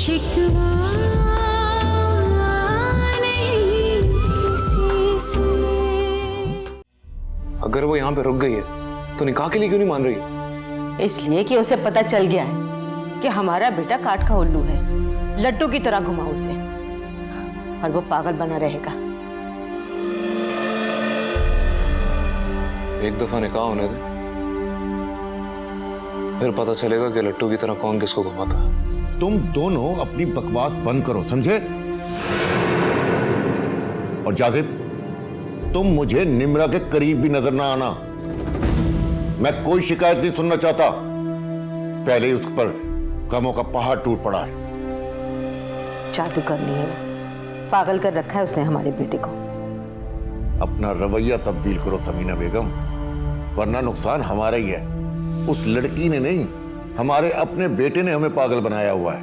शिकवा नहीं किसी से। अगर वो यहाँ पे रुक गई है तो निकाह के लिए क्यों नहीं मान रही? इसलिए कि उसे पता चल गया है कि हमारा बेटा काठ का उल्लू है, लट्टू की तरह घुमा उसे और वो पागल बना रहेगा। एक दफा निकाह होने दे, फिर पता चलेगा कि लट्टू की तरह कौन किसको घुमाता है। तुम दोनों अपनी बकवास बंद करो, समझे? और जाजिब, तुम मुझे निम्रा के करीब भी नजर ना आना। मैं कोई शिकायत नहीं सुनना चाहता। पहले ही उस पर गमों का पहाड़ टूट पड़ा है। जादू कर लिया, पागल कर रखा है उसने हमारे बेटे को। अपना रवैया तब्दील करो समीना बेगम, वरना नुकसान हमारा ही है। उस लड़की ने नहीं, हमारे अपने बेटे ने हमें पागल बनाया हुआ है।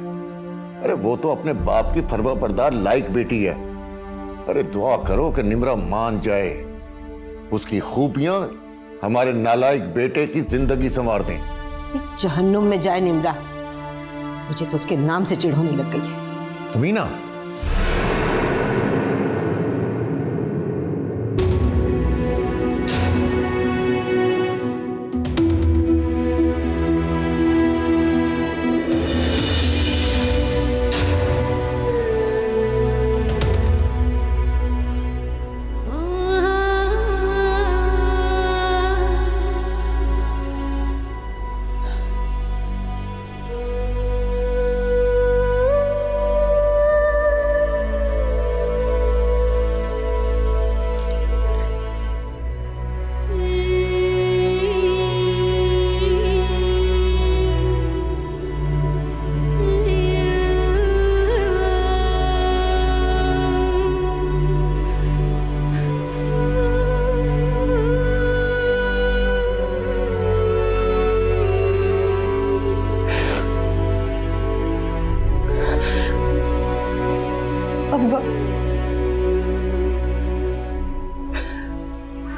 अरे वो तो अपने बाप की फरमाबरदार लायक बेटी है। अरे दुआ करो कि निम्रा मान जाए, उसकी खूबियां हमारे नालायक बेटे की जिंदगी संवार दें। कि जहन्नुम में जाए निम्रा, मुझे तो उसके नाम से चिढ़ होने लग गई है। समीना,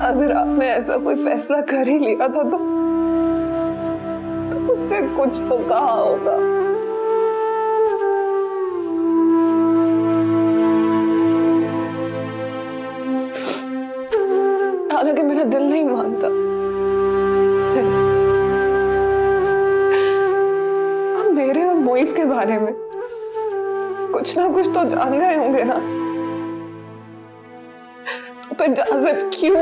अगर आपने ऐसा कोई फैसला कर ही लिया था तो मुझसे कुछ तो कहा होगा। हालांकि मेरा दिल नहीं मानता। अब मेरे और मोइस के बारे में कुछ ना कुछ तो जान गए होंगे ना। पर जाजिब क्यों?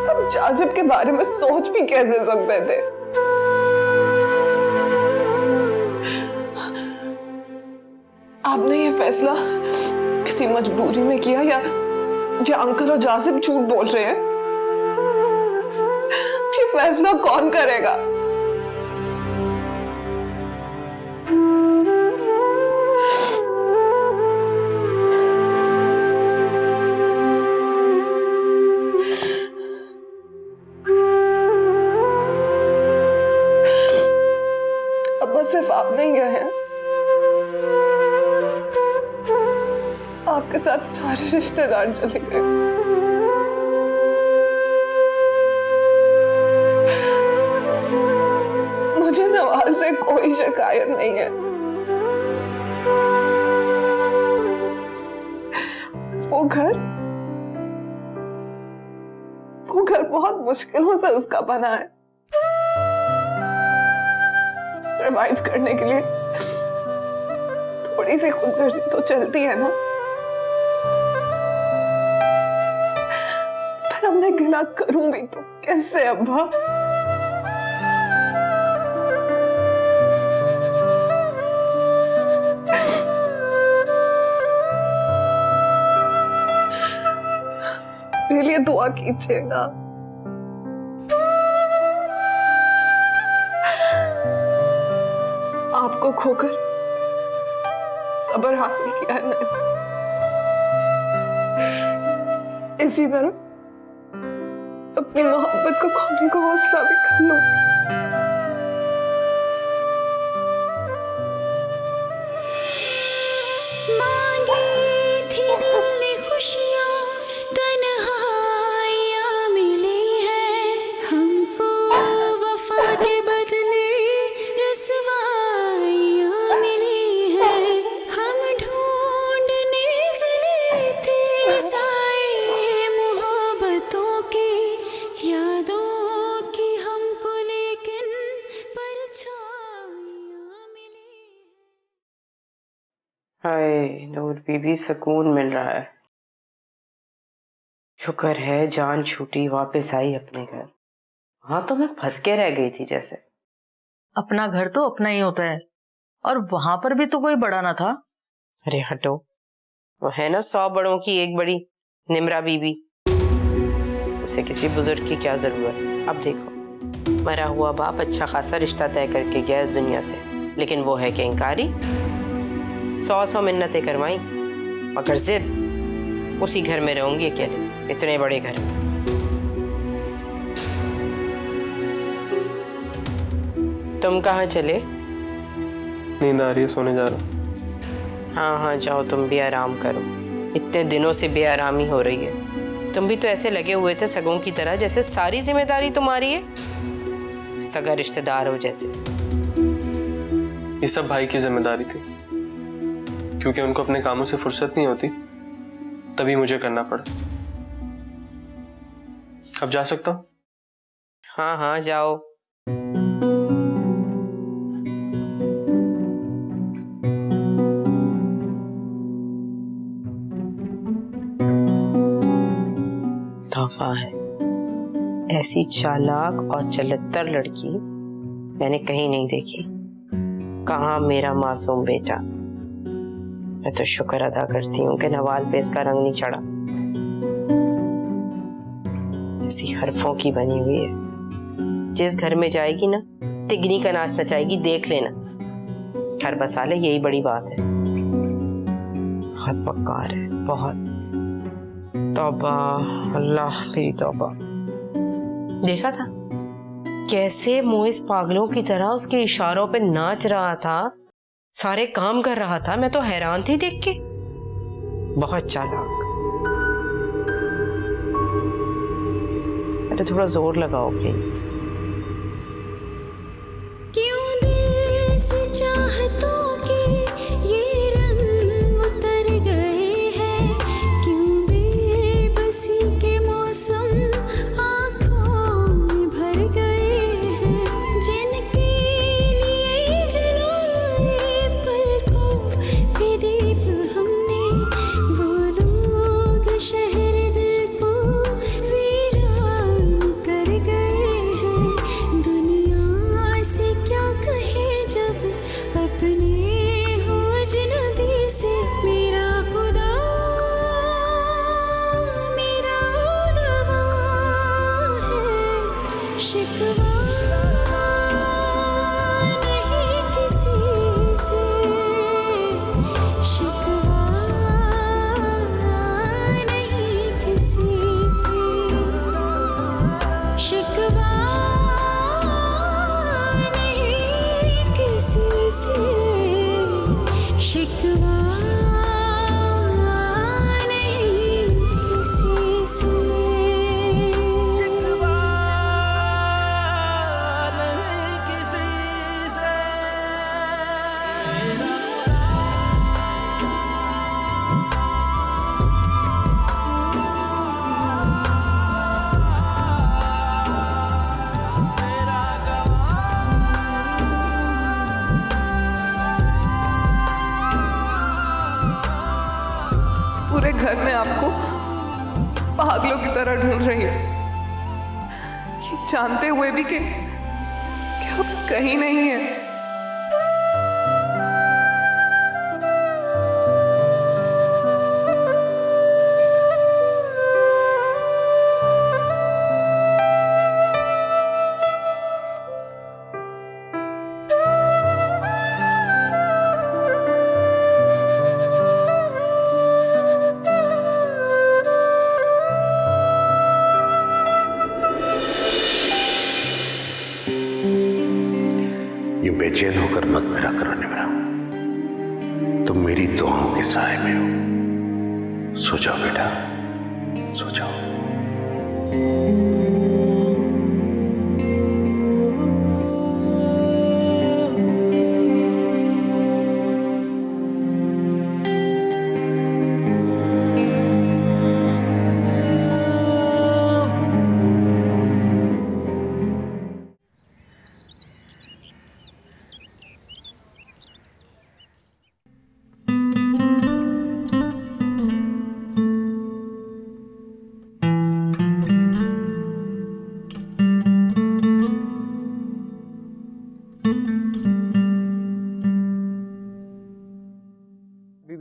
अब जाजिब के बारे में सोच भी कैसे सकते थे? आपने ये फैसला किसी मजबूरी में किया या अंकल और जाजिब झूठ बोल रहे हैं? ये फैसला कौन करेगा? सिर्फ आप नहीं गए हैं, आपके साथ सारे रिश्तेदार चले गए। मुझे नवाज से कोई शिकायत नहीं है। वो घर बहुत मुश्किलों से उसका बना है। सरवाइव करने के लिए थोड़ी सी खुदगर्जी तो चलती है ना। पर अब मैं गिला करूं भी तो कैसे अब्बा? मेरे लिए दुआ कीजिएगा। आपको खोकर सब्र हासिल किया है मैंने। इसी तरह अपनी मोहब्बत को खोने का हौसला भी कर लो। मांगी थी दिल ने खुशियां, तन्हाइयां मिली है हमको, वफा के बदले हाय नूर बीबी, सुकून मिल रहा है। शुक्र है जान छूटी, वापस आई अपने घर। हाँ तो मैं फंस के रह गई थी जैसे। अपना घर तो अपना ही होता है, और वहां पर भी तो कोई बड़ा ना था। अरे हटो, वो है ना 100 बड़ों की एक बड़ी, निमरा बीबी। उसे किसी बुजुर्ग की क्या जरूरत। अब देखो, मरा हुआ बाप अच्छा खासा रिश्ता तय करके गया इस दुनिया से, लेकिन वो है कि इंकारी। 100 मिन्नतें करवाई, मगर जिद उसी घर में रहूंगी अकेले, इतने बड़े घर में। तुम कहाँ चले? नींद आ रही है, सोने जा रहा हूँ। हाँ जाओ, तुम भी आराम करो। इतने दिनों से बेआरामी हो रही है। तुम भी तो ऐसे लगे हुए थे सगों की तरह, जैसे सारी जिम्मेदारी तुम्हारी है, सगा रिश्तेदार हो जैसे। ये सब भाई की जिम्मेदारी थी, क्योंकि उनको अपने कामों से फुर्सत नहीं होती, तभी मुझे करना पड़ा। अब जा सकता हूँ? हाँ जाओ। तौबा है, ऐसी चालाक और चलत्तर लड़की मैंने कहीं नहीं देखी। कहाँ मेरा मासूम बेटा। मैं तो शुक्र अदा करती हूँ कि नवाल पे इसका रंग नहीं चढ़ा। ऐसी हरफों की बनी हुई है, जिस घर में जाएगी ना तिगनी का नाच नचाएगी, देख लेना। घर बसा ले, यही बड़ी बात है। बहुत बकार है, बहुत। तौबा, अल्लाह मेरी तौबा। देखा था कैसे मोइस पागलों की तरह उसके इशारों पे नाच रहा था, सारे काम कर रहा था। मैं तो हैरान थी देख के। बहुत चालाक। अरे थोड़ा जोर लगाओ प्लीज। क्यों दिल से चाहतों के ये रंग उतर गए हैं, क्यों बेबसी के मौसम आँखों में भर गए हैं, जिनके लिए जलाए पलकों पे दीप हमने, वो लोग शहर दिल को वीरान कर गए हैं। दुनिया से क्या कहे जब अपने हो अजनबी से, मेरा खुदा मेरा गवाह है। शिकवा नहीं किसी से, शिकवा नहीं किसी से, शिकवा नहीं किसी से, शिकवा नहीं किसी से। पूरे घर में आपको पागलों की तरह ढूंढ रही हूँ, ये जानते हुए भी कि आप कहीं नहीं है। ये बेचैन होकर मत मेरा करो निमरा, तुम मेरी दुआओं के साए में हो। सो जाओ बेटा, सो जाओ।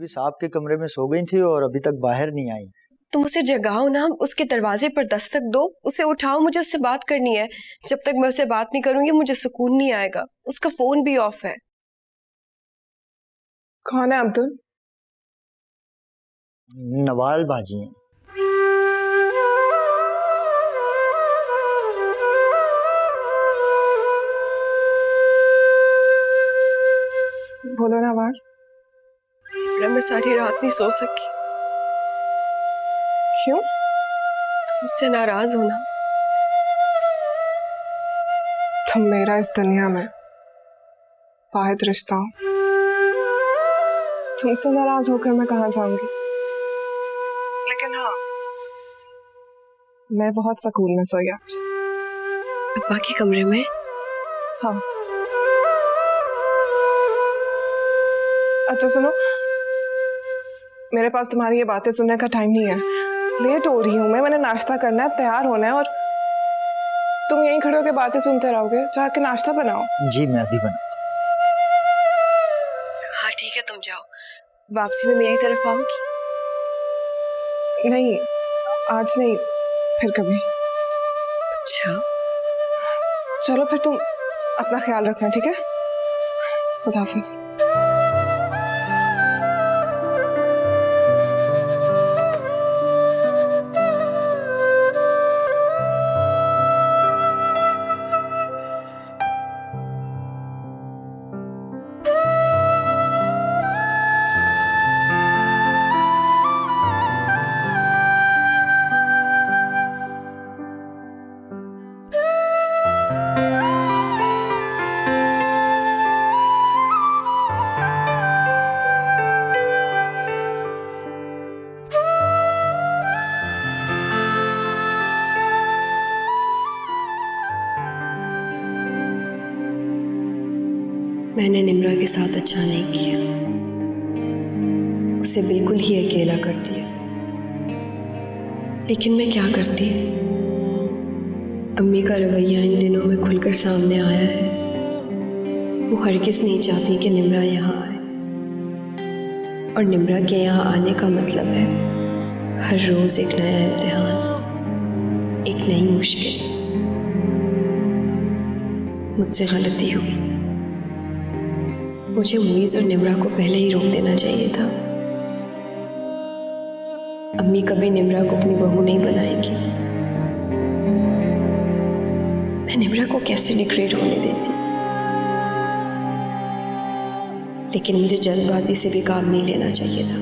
भाभी साहब के कमरे में सो गई थी और अभी तक बाहर नहीं आई। तुम उसे जगाओ ना, उसके दरवाजे पर दस्तक दो, उसे उठाओ, मुझे उससे बात करनी है। जब तक मैं उससे बात नहीं करूंगी मुझे सुकून नहीं आएगा। उसका फोन भी ऑफ है। कौन है अब्दुल? नवाल बाजी हैं। बोलो नवाल। मैं सारी रात नहीं सो सकी। क्यों? मुझसे नाराज हो ना? तुम मेरा इस दुनिया में वाहिद रिश्ता हो। तुमसे नाराज होकर मैं कहाँ जाऊंगी? लेकिन हाँ, मैं बहुत सुकून में सोई आज। अब्बा के कमरे में? हाँ। अच्छा सुनो, मेरे पास तुम्हारी ये बातें सुनने का टाइम नहीं है। लेट हो रही हूँ मैंने नाश्ता करना है, तैयार होना है, और तुम यहीं खड़े होकर बातें सुनते रहोगे। जाके नाश्ता बनाओ। जी मैं अभी बना। हाँ ठीक है, तुम जाओ। वापसी में मेरी तरफ आओगी? नहीं, आज नहीं, फिर कभी। अच्छा चलो फिर, तुम अपना ख्याल रखना, ठीक है? खुदा हाफिज। मैंने निम्रा के साथ अच्छा नहीं किया, उसे बिल्कुल ही अकेला कर दिया। लेकिन मैं क्या करती? अम्मी का रवैया इन दिनों में खुलकर सामने आया है। वो हरगिज़ नहीं चाहती कि निम्रा यहाँ आए, और निम्रा के यहाँ आने का मतलब है हर रोज़ एक नया इम्तिहान, एक नई मुश्किल। मुझसे गलती हुई। मुझे मुईज़ और निम्रा को पहले ही रोक देना चाहिए था। अम्मी कभी निम्रा को अपनी बहू नहीं बनाएंगी। मैं निम्रा को कैसे डिग्रेड होने देती? लेकिन मुझे जल्दबाजी से भी काम नहीं लेना चाहिए था।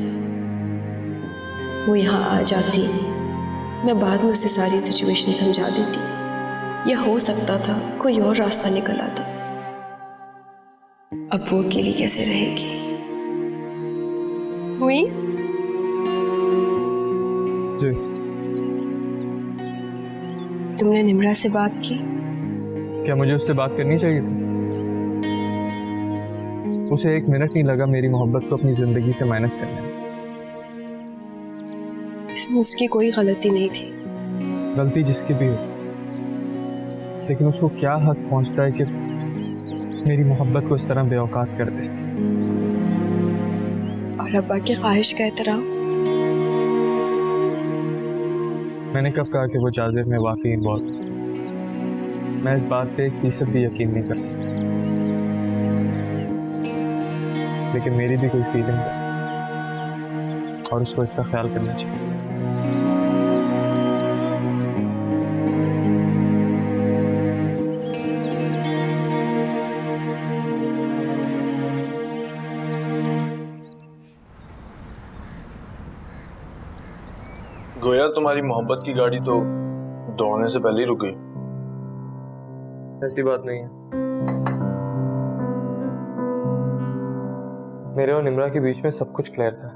वो यहाँ आ जाती, मैं बाद में उसे सारी सिचुएशन समझा देती, या हो सकता था कोई और रास्ता निकल आता। अब वो अकेली कैसे रहेगी? मुईज़? जी। तुमने निम्रा से बात की? क्या मुझे उससे बात करनी चाहिए थी? उसे एक मिनट नहीं लगा मेरी मोहब्बत को अपनी जिंदगी से माइनस करने में। इसमें उसकी कोई गलती नहीं थी। गलती जिसकी भी हो, लेकिन उसको क्या हक पहुंचता है कि मेरी मोहब्बत को इस तरह बेऔकात कर दे? और अब्बा की ख्वाहिश का एहतराम? मैंने कब कहा कि वो जाजिर में वाकई इन्वॉल्व? मैं इस बात पे 1% भी यकीन नहीं कर सकता, लेकिन मेरी भी कोई फीलिंग्स है और उसको इसका ख्याल करना चाहिए। गोया तुम्हारी मोहब्बत की गाड़ी तो दौड़ने से पहले ही रुक गई। ऐसी बात नहीं है। मेरे और निम्रा के बीच में सब कुछ क्लियर था।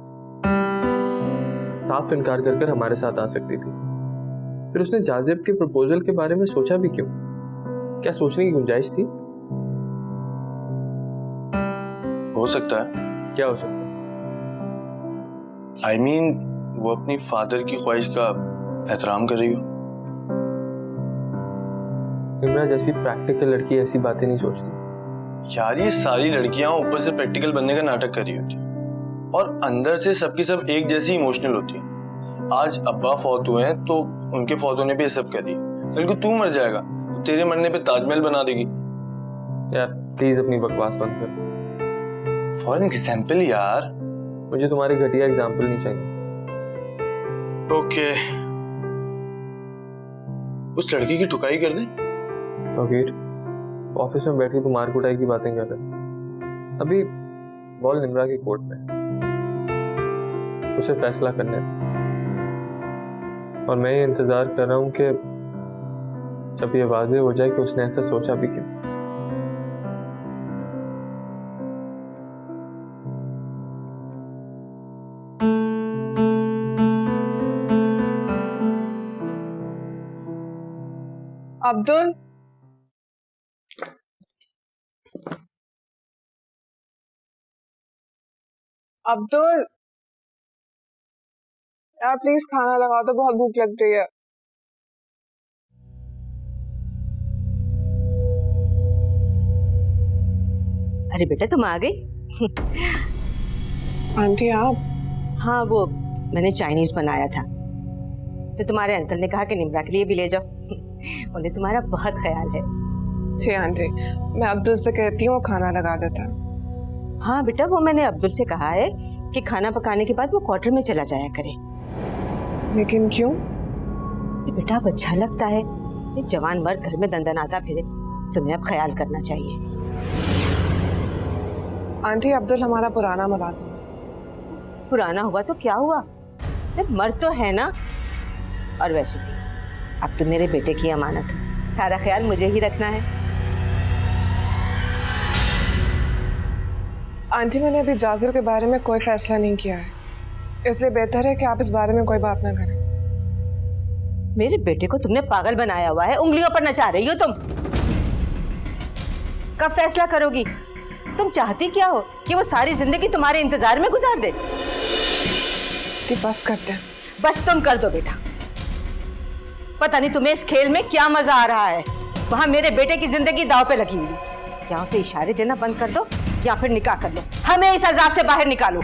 साफ इनकार कर हमारे साथ आ सकती थी। फिर उसने जाजिब के प्रपोजल के बारे में सोचा भी क्यों? क्या सोचने की गुंजाइश थी? हो सकता है। क्या हो सकता है? I mean, वो अपनी फादर की ख्वाहिश का एहतराम कर रही हो। निम्रा जैसी प्रैक्टिकल लड़की ऐसी बातें नहीं सोचती। यार ये सारी लड़कियां ऊपर से प्रैक्टिकल बनने का नाटक कर रही होती। और अंदर से सबकी सब एक जैसी इमोशनल होती है। आज अब्बा फौत हुए हैं तो उनके फौत होने पे ये सब करी, कल को तू मर जाएगा तो तेरे मरने पे ताजमहल बना देगी। यार प्लीज अपनी बकवास बंद कर। फॉर एग्जाम्पल यार। मुझे तुम्हारी घटिया एग्जाम्पल नहीं चाहिए। ओके, उस लड़की की ठुकाई कर दे। ओके, ऑफिस में बैठ के तू मार कुटाई की बातें कर रहे। अभी बॉल निम्रा की कोर्ट में, उसे फैसला करना है और मैं ये इंतजार कर रहा हूँ कि जब ये वाज़ेह हो जाए कि उसने ऐसा सोचा भी क्यों। अब्दुल, अब्दुल यार प्लीज खाना लगा दो, बहुत भूख लग रही है। अरे बेटा तुम आ गई। आंटी आप? हाँ वो मैंने चाइनीज बनाया था तो तुम्हारे अंकल ने कहा कि निम्रा के लिए भी ले जाओ। उन्हें तुम्हारा बहुत ख्याल है। जी आंटी, मैं अब्दुल से कहती हूँ वो खाना लगा देता है। हाँ बेटा, वो मैंने अब्दुल से कहा है कि खाना पकाने के बाद वो क्वार्टर में चला जाया करे। लेकिन क्यों? बेटा अब अच्छा लगता है, इस जवान मर्द घर में दंदनाता फिरे, तुम्हें अब ख्याल करना चाहिए। आंटी अब्दुल हमारा पुराना मुलाजिम। पुराना हुआ तो क्या हुआ, मर्द तो है ना। और वैसे भी अब तो मेरे बेटे की अमानत है, सारा ख्याल मुझे ही रखना है। आंटी मैंने अभी जाजिर के बारे में कोई फैसला नहीं किया है, इसलिए बेहतर है कि आप इस बारे में कोई बात ना करें। मेरे बेटे को तुमने पागल बनाया हुआ है, उंगलियों पर नचा रही हो तुम। कब फैसला करोगी? तुम चाहती क्या हो कि वो सारी जिंदगी तुम्हारे इंतजार में गुजार दे? बस करते हैं। बस तुम कर दो बेटा। पता नहीं तुम्हें इस खेल में क्या मजा आ रहा है। वहां मेरे बेटे की जिंदगी दांव पे लगी हुई है। या उसे इशारे देना बंद कर दो या फिर निकाह कर लो, हमें इस अजाब से बाहर निकालो।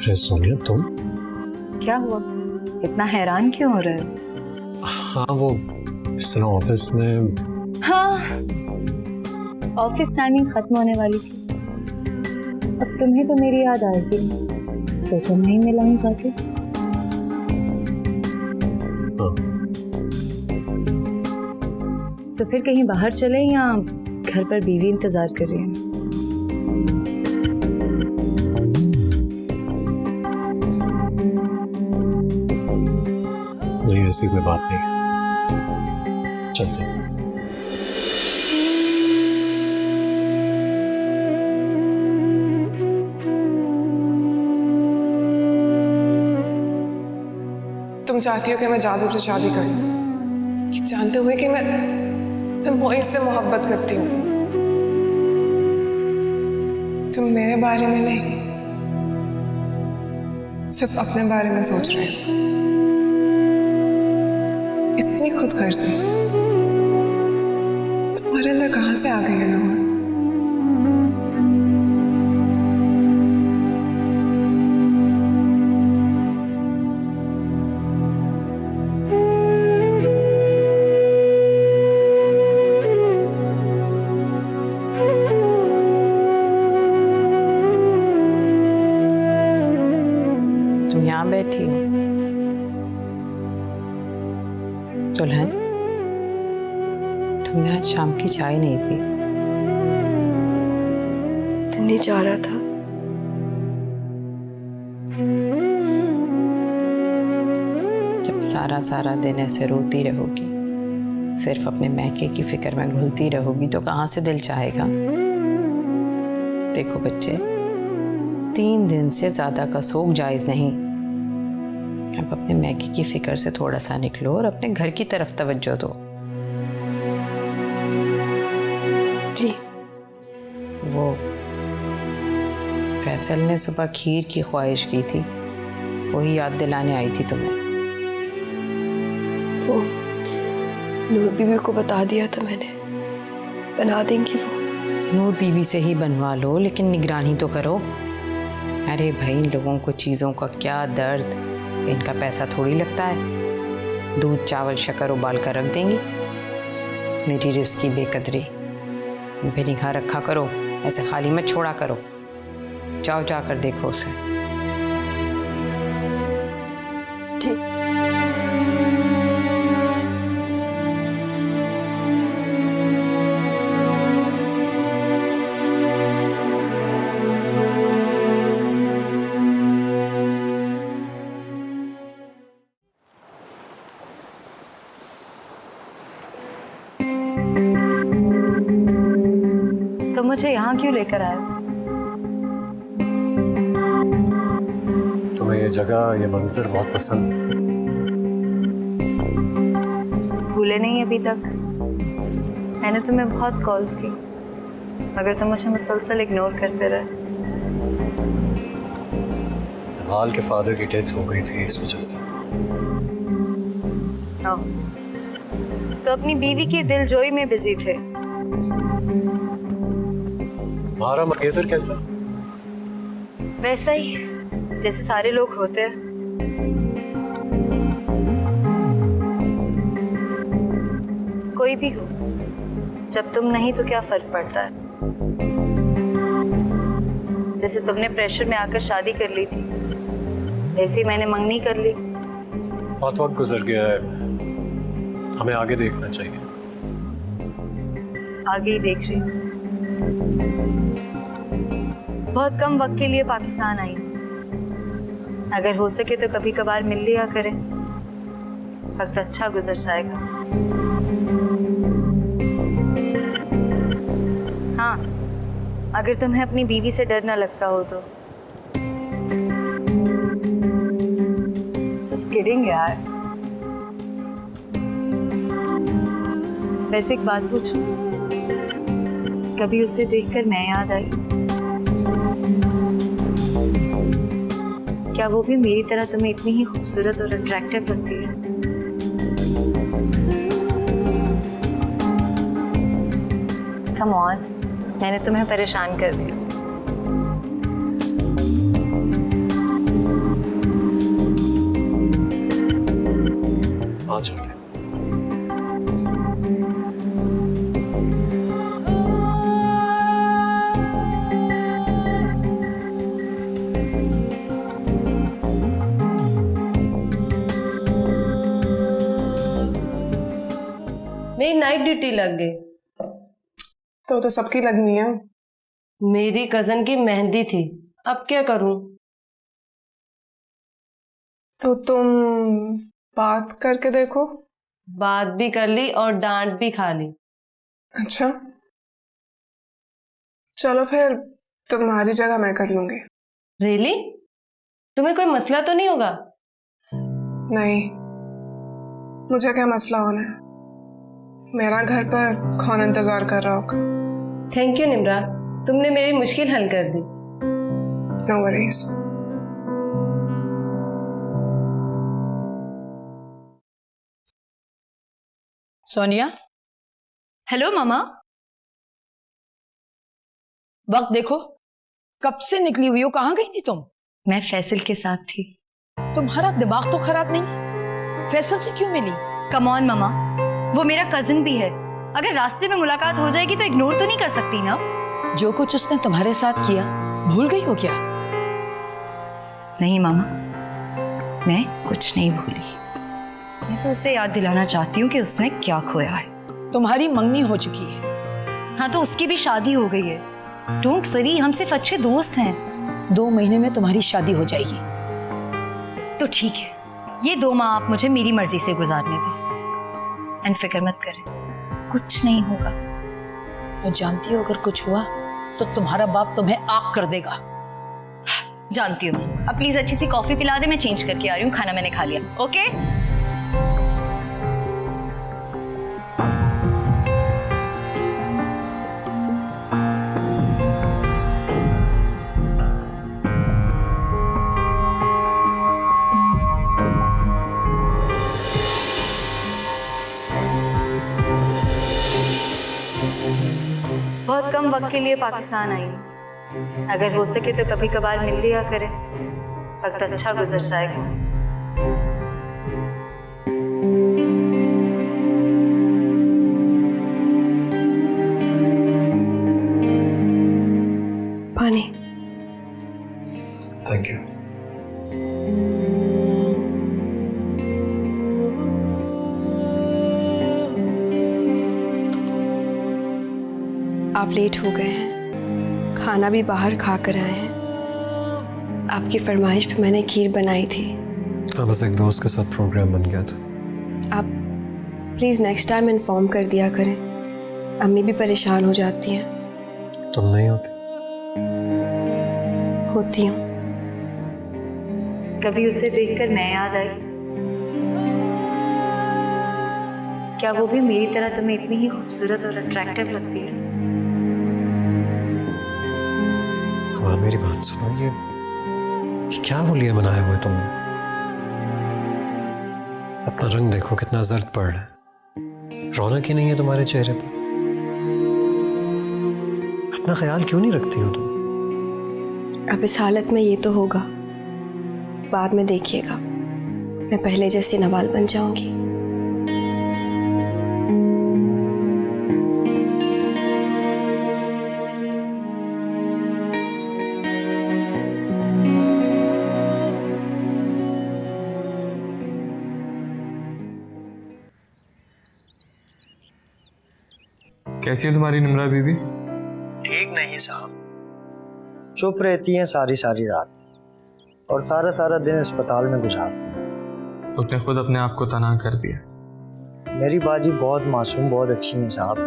अरे सोनिया तुम? क्या हुआ, इतना हैरान क्यों हो रहे हो? हाँ वो इस तरह ऑफिस में। हाँ ऑफिस टाइमिंग खत्म होने वाली थी, अब तुम्हें तो मेरी याद आएगी, सोचा नहीं मिलाऊं जाके। हाँ। तो फिर कहीं बाहर चले या घर पर बीवी इंतजार कर रही है? नहीं ऐसी कोई बात नहीं, चलते। तुम चाहती हो कि मैं जाजिब से शादी कर लूं, कि जानते हुए कि मैं मोहित से मोहब्बत करती हूँ। तुम मेरे बारे में नहीं, सिर्फ अपने बारे में सोच रहे हो। इतनी खुदगर्जी तुम्हारे अंदर कहाँ से आ गई है नूर? तुमने आज शाम की चाय नहीं पी। दिल नहीं चाह रहा था। जब सारा सारा दिन ऐसे रोती रहोगी, सिर्फ अपने मैके की फिक्र में घुलती रहोगी, तो कहाँ से दिल चाहेगा। देखो बच्चे, 3 दिन से ज्यादा का सोग जायज नहीं। अब अपने मैके की फिक्र से थोड़ा सा निकलो और अपने घर की तरफ तवज्जो दो। जी। वो फैसल ने सुबह खीर की ख्वाहिश की थी, वही याद दिलाने आई थी तुम्हें। वो नूर बीबी को बता दिया था मैंने, बना देंगी वो। नूर बीबी से ही बनवा लो, लेकिन निगरानी तो करो। अरे भाई, लोगों को चीज़ों का क्या दर्द, इनका पैसा थोड़ी लगता है। दूध चावल शक्कर उबाल कर रख देंगी। मेरी रिस्क की बेकदरी पे निगाह रखा करो, ऐसे खाली मत छोड़ा करो। जाओ जाकर देखो उसे। ठीक। तो मुझे यहाँ क्यों लेकर आए? तुम्हें ये जगह, ये मंजर बहुत पसंद है। भूले नहीं अभी तक? मैंने तुम्हें बहुत कॉल्स की, मगर तुम मुझे मुसलसल इग्नोर करते रहे। हाल के फादर की डेथ हो गई थी, इस वजह से। तो अपनी बीवी की दिलजोई में बिजी थे। तुम्हारा मंगेतर कैसा? वैसा ही जैसे सारे लोग होते हैं। कोई भी हो, जब तुम नहीं तो क्या फर्क पड़ता है। जैसे तुमने प्रेशर में आकर शादी कर ली थी, वैसे ही मैंने मंगनी कर ली। बहुत वक्त गुजर गया है, हमें आगे देखना चाहिए। आगे ही देख रही हूँ। बहुत कम वक्त के लिए पाकिस्तान आई, अगर हो सके तो कभी कभार मिल लिया करें, वक्त अच्छा गुजर जाएगा। हाँ, अगर तुम्हें अपनी बीवी से डर ना लगता हो तो। Just kidding यार। वैसे एक बात पूछूं, कभी उसे देखकर मैं याद आई? क्या वो भी मेरी तरह तुम्हें इतनी ही खूबसूरत और अट्रैक्टिव लगती है? कम ऑन, मैंने तुम्हें परेशान कर दिया। आ चलते हैं। मेरी नाइट ड्यूटी लग गई। तो सबकी लगनी है। मेरी कजन की मेहंदी थी, अब क्या करूं? तो तुम बात करके देखो। बात भी कर ली और डांट भी खा ली। अच्छा, चलो फिर तुम्हारी जगह मैं कर लूंगी। रियली? तुम्हें कोई मसला तो नहीं होगा? नहीं, मुझे क्या मसला होना है। मेरा घर पर कौन इंतजार कर रहा होगा। थैंक यू निम्रा, तुमने मेरी मुश्किल हल कर दी। No worries. सोनिया। हेलो मामा। वक्त देखो, कब से निकली हुई हो, कहाँ गई थी तुम? मैं फैसल के साथ थी। तुम्हारा दिमाग तो खराब नहीं? फैसल से क्यों मिली? कम ऑन मामा, वो मेरा कजिन भी है। अगर रास्ते में मुलाकात हो जाएगी तो इग्नोर तो नहीं कर सकती ना। जो कुछ उसने तुम्हारे साथ किया भूल गई हो क्या? नहीं मामा, मैं कुछ नहीं भूली। मैं तो उसे याद दिलाना चाहती हूँ कि उसने क्या खोया है। तुम्हारी मंगनी हो चुकी है। हाँ तो उसकी भी शादी हो गई है। डोंट वरी, हम सिर्फ अच्छे दोस्त हैं। 2 महीने में तुम्हारी शादी हो जाएगी। तो ठीक है, ये 2 माह आप मुझे मेरी मर्जी से गुजारने दें। एंड फिक्र मत करें, कुछ नहीं होगा। और जानती हो अगर कुछ हुआ तो तुम्हारा बाप तुम्हें आग कर देगा। जानती हूँ मैं। अब प्लीज अच्छी सी कॉफी पिला दे, मैं चेंज करके आ रही हूँ। खाना मैंने खा लिया। ओके बहुत कम वक्त के लिए पाकिस्तान आई हूँ। अगर हो सके तो कभी कभार मिल लिया करें, वक्त अच्छा गुजर जाएगा। पानी। Thank you. आप लेट हो गए हैं, खाना भी बाहर खा कर आए हैं। आपकी फरमाइश पे मैंने खीर बनाई थी। हाँ, बस एक दोस्त के साथ प्रोग्राम बन गया था। आप प्लीज़ नेक्स्ट टाइम इन्फॉर्म कर दिया करें, अम्मी भी परेशान हो जाती हैं। तुम नहीं होती? होती हूँ। कभी उसे देखकर मैं याद आई? क्या वो भी मेरी तरह तुम्हें इतनी ही खूबसूरत और अट्रैक्टिव लगती है? और मेरी बात सुनो, ये क्या होलिया बनाए हुए तुमने? अपना रंग देखो कितना जर्द पड़ रहा है। रौनक ही नहीं है तुम्हारे चेहरे पर। अपना ख्याल क्यों नहीं रखती हो तुम? अब इस हालत में ये तो होगा, बाद में देखिएगा मैं पहले जैसी नवाल बन जाऊंगी। कैसी है तुम्हारी निम्रा बीबी? ठीक नहीं साहब, चुप रहती हैं सारी सारी रात और सारा सारा दिन अस्पताल में गुजारती हैं। उसने खुद अपने आप को तनाव कर दिया। मेरी बाजी बहुत मासूम, बहुत अच्छी हैं साहब,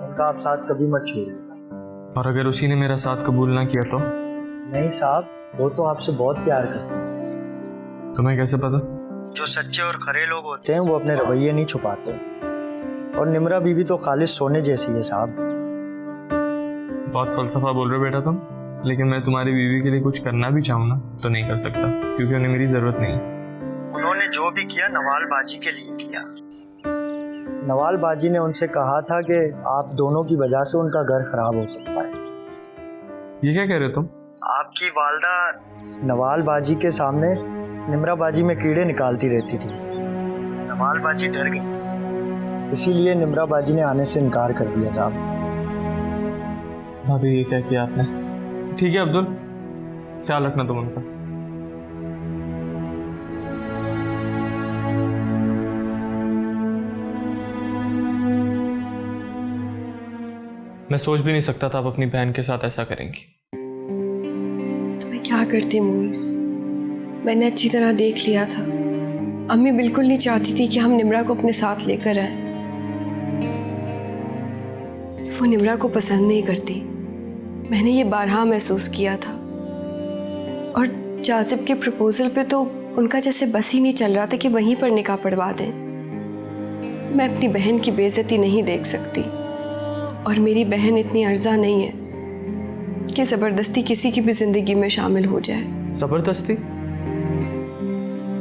उनका आप साथ कभी मत छोड़िएगा। और अगर उसी ने मेरा साथ कबूल ना किया तो? नहीं साहब, वो तो आपसे बहुत प्यार करते हैं। तुम्हें कैसे पता? जो सच्चे और खरे लोग होते हैं वो अपने रवैये नहीं छुपाते, और निम्रा बीबी तो खालिस सोने जैसी है साहब। बहुत फलसफा बोल रहे हो बेटा तुम, लेकिन मैं तुम्हारी बीवी के लिए कुछ करना भी चाहूँ ना तो नहीं कर सकता, क्योंकि उन्हें मेरी जरूरत नहीं है। उन्होंने जो भी किया नवाल बाजी के लिए किया। नवाल बाजी ने उनसे कहा था कि आप दोनों की वजह से उनका घर खराब हो सकता है। ये क्या कह रहे हो तुम? आपकी वालदा नवाल बाजी के सामने निम्रा बाजी में कीड़े निकालती रहती थी। नवाल बाजी डर गई, इसीलिए निम्रा बाजी ने आने से इनकार कर दिया साहब। भाभी ये क्या किया आपने? ठीक है अब्दुल, ख्याल रखना तुम उनका। मैं सोच भी नहीं सकता था आप अपनी बहन के साथ ऐसा करेंगी। तो मैं क्या करती मुइज़, मैंने अच्छी तरह देख लिया था। अम्मी बिल्कुल नहीं चाहती थी कि हम निम्रा को अपने साथ लेकर आए। वो निम्रा को पसंद नहीं करती, मैंने ये बारहा महसूस किया था। और जाजिब के प्रपोजल पे तो उनका जैसे बस ही नहीं चल रहा था कि वहीं पर निकाह पढ़वा दें। मैं अपनी बहन की बेइज्जती नहीं देख सकती, और मेरी बहन इतनी अर्जा नहीं है कि ज़बरदस्ती किसी की भी ज़िंदगी में शामिल हो जाए। ज़बरदस्ती?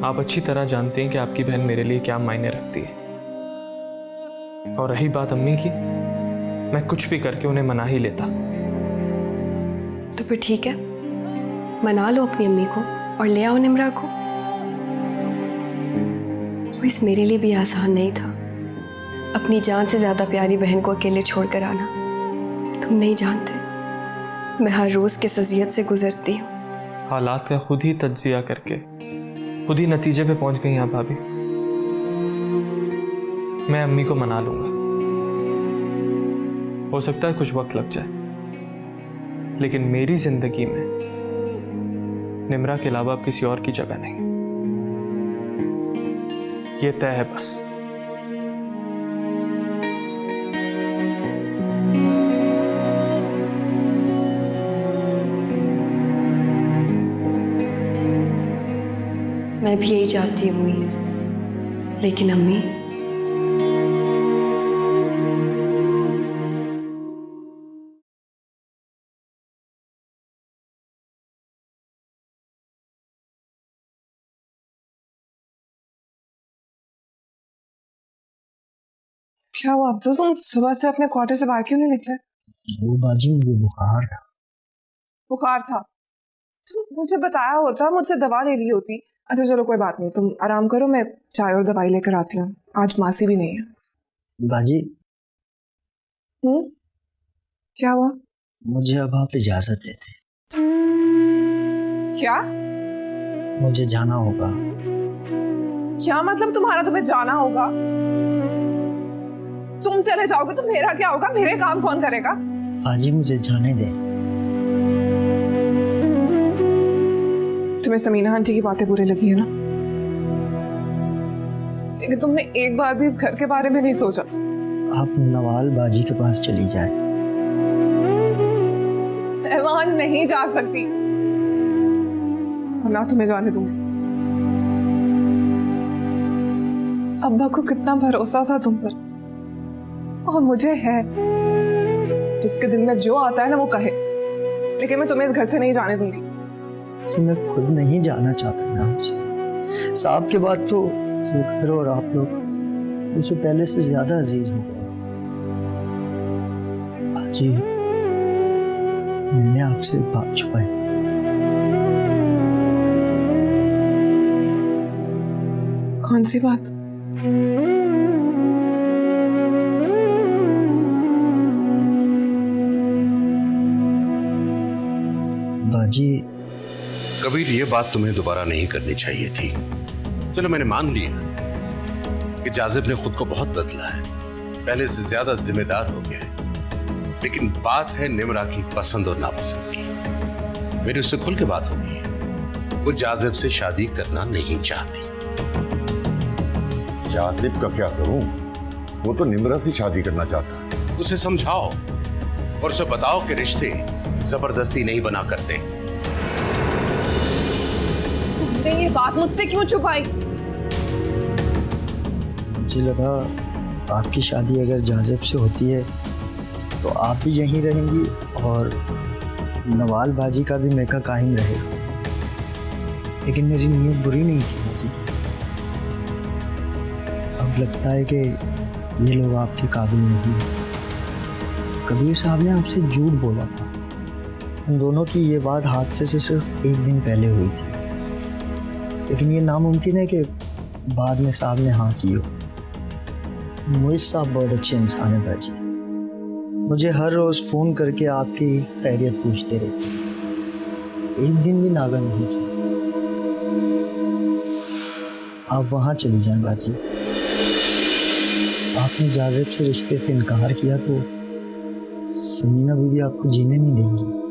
आप अच्छी तरह जानते हैं कि आपकी बहन मेरे लिए क्या मायने रखती है। और रही बात अम्मी की, मैं कुछ भी करके उन्हें मना ही लेता। तो फिर ठीक है, मना लो अपनी अम्मी को और ले आओ निम्रा को। वो इस मेरे लिए भी आसान नहीं था, अपनी जान से ज़्यादा प्यारी बहन को अकेले छोड़कर आना। तुम नहीं जानते मैं हर रोज़ किस अज़ियत से गुजरती हूँ। हालात का खुद ही तज्जिया करके खुद ही नतीजे पे पहुंच गई हैं भाभी। मैं अम्मी को मना लूंगा। हो सकता है कुछ वक्त लग जाए, लेकिन मेरी जिंदगी में निम्रा के अलावा अब किसी और की जगह नहीं, ये तय है बस। मैं भी यही चाहती हूँ मुइज़, लेकिन अम्मी क्या हुआ अब्दुल, तुम सुबह से अपने क्वार्टर से बाहर क्यों नहीं निकले? वो बाजी मुझे बुखार था। बुखार था? तुम मुझे बताया होता, मुझसे दवा ले ली होती। अच्छा चलो कोई बात नहीं, तुम आराम करो, मैं चाय और दवाई लेकर आती हूँ। आज मासी भी नहीं है। बाजी क्या हुआ? मुझे अब आप इजाजत देते। क्या? मुझे जाना होगा। क्या मतलब तुम्हारा? तुम्हें जाना होगा? तुम चले जाओगे तो मेरा क्या होगा? मेरे काम कौन करेगा? बाजी मुझे जाने दे। तुम्हें समीना आंटी की बातें बुरी लगी है ना, लेकिन तुमने एक बार भी इस घर के बारे में नहीं सोचा। आप नवाल बाजी के पास चली जाए। मैं वहां नहीं जा सकती और ना तुम्हें जाने दूंगी। अब्बा को कितना भरोसा था तुम पर, और मुझे है। जिसके दिल में जो आता है ना वो कहे, लेकिन मैं तुम्हें इस घर से नहीं जाने दूंगी। मैं खुद नहीं जाना चाहता ना आपसे। साहब के बाद तो ये घर और आप लोग मुझे पहले से ज्यादा अजीज हो गए। बाजी मैंने आपसे एक बात छुपाई। कौन सी बात? बाजी कबीर, ये बात तुम्हें दोबारा नहीं करनी चाहिए थी। चलो मैंने मान लिया कि जाजिब ने खुद को बहुत बदला है, पहले से ज्यादा जिम्मेदार हो गया है, लेकिन बात है निम्रा की पसंद और नापसंद की। मेरी उससे खुल के बात हो गई है, वो जाजिब से शादी करना नहीं चाहती। जाजिब का क्या करूं? वो तो निम्रा से शादी करना चाहता है। उसे समझाओ और उसे बताओ कि रिश्ते जबरदस्ती नहीं बना करते। तुमने ये बात मुझसे क्यों छुपाई? मुझे लगा आपकी शादी अगर जाजिब से होती है तो आप भी यहीं रहेंगी और नवाल बाजी का भी मेका कायम रहेगा, लेकिन मेरी नीयत बुरी नहीं थी बाजी। अब लगता है कि ये लोग आपके काबिल नहीं हैं। कबीर साहब ने आपसे झूठ बोला था। उन दोनों की ये बात हादसे से सिर्फ एक दिन पहले हुई थी, लेकिन ये नामुमकिन है कि बाद में साहब ने हाँ की हो। मुइज़ साहब बहुत अच्छे इंसान है बाजी। मुझे हर रोज़ फ़ोन करके आपकी खैरियत पूछते रहते हैं, एक दिन भी नागा नहीं किया। आप वहाँ चली जाएं बाजी। आपने जाजिब से रिश्ते से इनकार किया तो समीना बीवी आपको जीने नहीं देंगी।